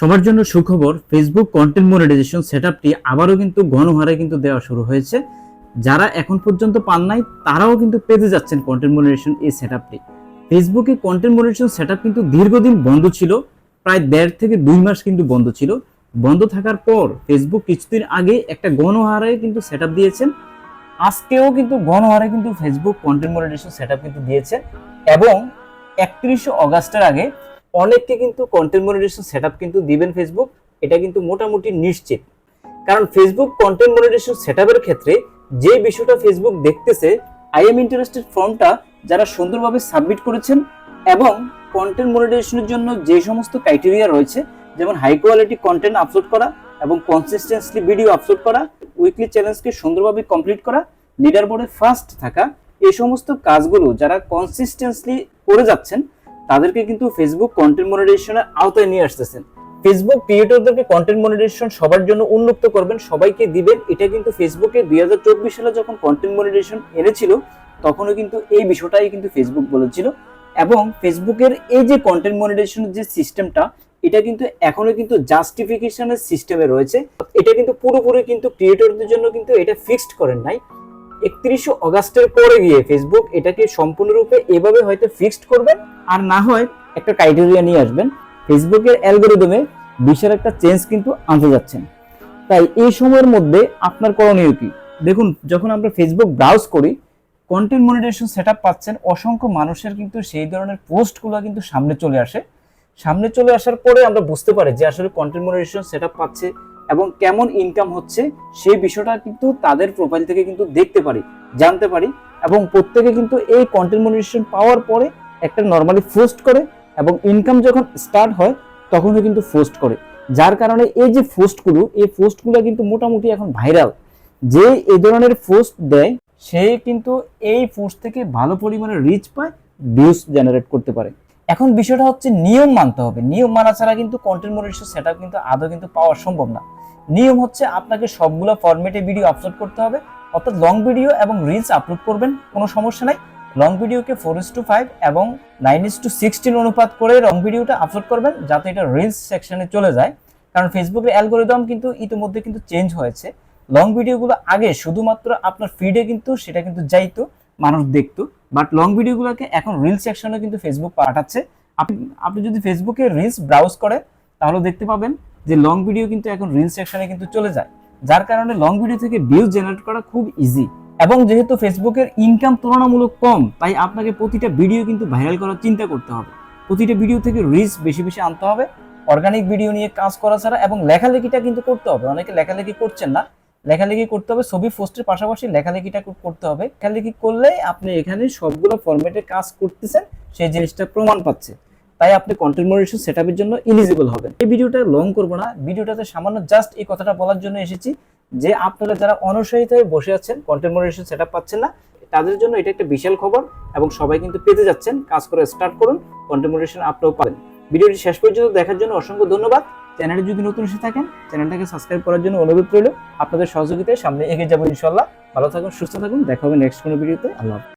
সবার জন্য সুখবর, ফেসবুক কন্টেন্ট মনিটাইজেশন সেটআপটি আবারও কিন্তু গণহারে কিন্তু দেওয়া শুরু হয়েছে। যারা এখন পর্যন্ত পান নাই তারাও কিন্তু পেতে যাচ্ছেন কন্টেন্ট মনিটাইজেশন এই সেটআপটি। ফেসবুকে কন্টেন্ট মনিটাইজেশন সেটআপ কিন্তু দীর্ঘদিন বন্ধ ছিল, প্রায় 1.5 থেকে 2 মাস কিন্তু বন্ধ ছিল। বন্ধ থাকার পর ফেসবুক কিছুদিন আগে একটা গণহারে কিন্তু সেটআপ দিয়েছেন। আজকেও কিন্তু গণহারে কিন্তু ফেসবুক কন্টেন্ট মনিটাইজেশন সেটআপ কিন্তু দিয়েছে এবং 31 অগাস্টের আগে অনেককে কিন্তু কন্টেন্ট মনিটাইজেশন সেটআপ কিন্তু দিবেন ফেসবুক, এটা কিন্তু মোটামুটি নিশ্চিত। কারণ ফেসবুক কন্টেন্ট মনিটাইজেশন সেটআপের ক্ষেত্রে যে বিষয়টা ফেসবুক দেখতেছে, আই এম ইন্টারেস্টেড ফর্মটা যারা সুন্দরভাবে সাবমিট করেছেন এবং কন্টেন্ট মনিটাইজেশনের জন্য যে সমস্ত ক্রাইটেরিয়া রয়েছে, যেমন হাই কোয়ালিটি কন্টেন্ট আপলোড করা এবং কনসিস্টেন্টলি ভিডিও আপলোড করা, উইকলি চ্যালেঞ্জকে সুন্দরভাবে কমপ্লিট করা, লিডার বোর্ডে ফার্স্ট থাকা, এই সমস্ত কাজগুলো যারা কনসিস্টেন্টলি করে যাচ্ছেন তাদেরকে কিন্তু ফেসবুক কন্টেন্ট মনিটাইজেশনের আওতায় নিয়ে আসতেছেন। ফেসবুক ক্রিয়েটরদেরকে কন্টেন্ট মনিটাইজেশন সবার জন্য উন্মুক্ত করবেন, সবাইকে দিবেন। এটা কিন্তু ফেসবুকে 2024 সালে যখন কন্টেন্ট মনিটাইজেশন এনেছিল তখনও কিন্তু এই বিষয়টাই কিন্তু ফেসবুক বলেছিল। এবং ফেসবুকের এই যে কন্টেন্ট মনিটাইজেশনের যে সিস্টেমটা, এটা কিন্তু এখনো কিন্তু জাস্টিফিকেশনের সিস্টেমে রয়েছে। এটা কিন্তু পুরোপুরি কিন্তু ক্রিয়েটরদের জন্য কিন্তু এটা ফিক্সড করেন নাই। 31 অগাস্টের পরে গিয়ে ফেসবুক এটাকে সম্পূর্ণরূপে এভাবে হয়তো ফিক্সড করবেন, আর না হয় একটা ক্রাইটেরিয়া নিয়ে আসবেন। ফেসবুকের অ্যালগরিদমে বিশাল একটা চেঞ্জ কিন্তু আনতে যাচ্ছেন। তাই এই সময়ের মধ্যে আপনার করণীয় কি? দেখুন, যখন আমরা ফেসবুক ব্রাউজ করি, কন্টেন্ট মনিটাইজেশন সেটআপ পাচ্ছেন, অসংখ্য মানুষের কিন্তু সেই ধরনের পোস্টগুলো কিন্তু সামনে চলে আসে। সামনে চলে আসার পরে আমরা বুঝতে পারি যে আসলে কন্টেন্ট মনিটাইজেশন সেটআপ পাচ্ছে এবং কেমন ইনকাম হচ্ছে সেই বিষয়টা কিন্তু তাদের প্রোফাইল থেকে কিন্তু দেখতে পারি, জানতে পারি। এবং প্রত্যেকে কিন্তু এই কন্টেন্ট মনিটাইজেশন পাওয়ার পরে একটা নর্মালি পোস্ট করে এবং ইনকাম যখন স্টার্ট হয় তখনও কিন্তু পোস্ট করে। যার কারণে এই যে পোস্টগুলো কিন্তু মোটামুটি এখন ভাইরাল। যে এই ধরনের পোস্ট দেয় সে কিন্তু এই পোস্ট থেকে ভালো পরিমাণে রিচ পায়, ভিউজ জেনারেট করতে পারে। এখন বিষয়টা হচ্ছে নিয়ম মানতে হবে। নিয়ম মানা ছাড়া কিন্তু কন্টেন্ট মনিটাইজেশন সেটআপ কিন্তু আদৌ কিন্তু পাওয়া সম্ভব না। নিয়ম হচ্ছে আপনাকে সবগুলো ফরম্যাটে ভিডিও আপলোড করতে হবে, অর্থাৎ লং ভিডিও এবং রিলস আপলোড করবেন, কোনো সমস্যা নাই। লং ভিডিওকে 4:5 এবং 9:16 অনুপাত করে লং ভিডিওটা আপলোড করবেন, যাতে এটা রিলস সেকশনে চলে যায়। কারণ ফেসবুকের অ্যালগরিদম কিন্তু ইতিমধ্যে কিন্তু চেঞ্জ হয়েছে। লং ভিডিওগুলো আগে শুধুমাত্র আপনার ফিডে কিন্তু সেটা কিন্তু যাইতো, মানুষ দেখতো, বাট লং ভিডিওগুলোকে এখন রিল সেকশনে কিন্তু ফেসবুক পাঠাচ্ছে। আপনি যদি ফেসবুকে রিলস ব্রাউজ করেন তাহলে দেখতে পাবেন যে লং ভিডিও কিন্তু এখন রিল সেকশনে কিন্তু চলে যায়। যার কারণে লং ভিডিও থেকে ভিউজ জেনারেট করা খুব ইজি। এবং যেহেতু ফেসবুকের ইনকাম তুলনামূলক কম, তাই আপনাকে প্রতিটা ভিডিও কিন্তু ভাইরাল করার চিন্তা করতে হবে। প্রতিটা ভিডিও থেকে রিচ বেশি বেশি আনতে হবে, অর্গানিক ভিডিও নিয়ে কাজ করা ছাড়া। এবং লেখালেখিটা কিন্তু করতে হবে। অনেকে লেখালেখি করছেন না, লেখালেখি করতে হবে। ছবি পোস্টের পাশাপাশি লেখালেখিটা করতে হবে। লেখালেখি করলে আপনি এখানে সবগুলো ফরম্যাটে কাজ করতেছেন, সেই জিনিসটা প্রমাণ পাচ্ছে। তাই আপনি কন্টেন্ট মনিটাইজেশন সেটআপের জন্য এলিজিবল হবেন। এই ভিডিওটা লং করব না, ভিডিওটাতে সামান্য জাস্ট এই কথাটা বলার জন্য এসেছি যে আপনারা যারা অনউৎসাহিত হয়ে বসে আছেন, কন্টেন্ট মনিটাইজেশন সেটআপ পাচ্ছেন না, তাদের জন্য এটা একটা বিশাল খবর এবং সবাই কিন্তু পেতে যাচ্ছেন। কাজ করে স্টার্ট করুন, কন্টেন্ট মনিটাইজেশন আপনিও পাবেন। ভিডিওটি শেষ পর্যন্ত দেখার জন্য অসংখ্য ধন্যবাদ। চ্যানেলে যদি নতুন এসে থাকেন, চ্যানেলটাকে সাবস্ক্রাইব করার জন্য অনুরোধ রইল। আপনাদের সহযোগিতায় সামনে এগিয়ে যাবো ইনশাআল্লাহ। ভালো থাকুন, সুস্থ থাকুন, দেখা হবে নেক্সট কোনো ভিডিওতে। আল্লাহ।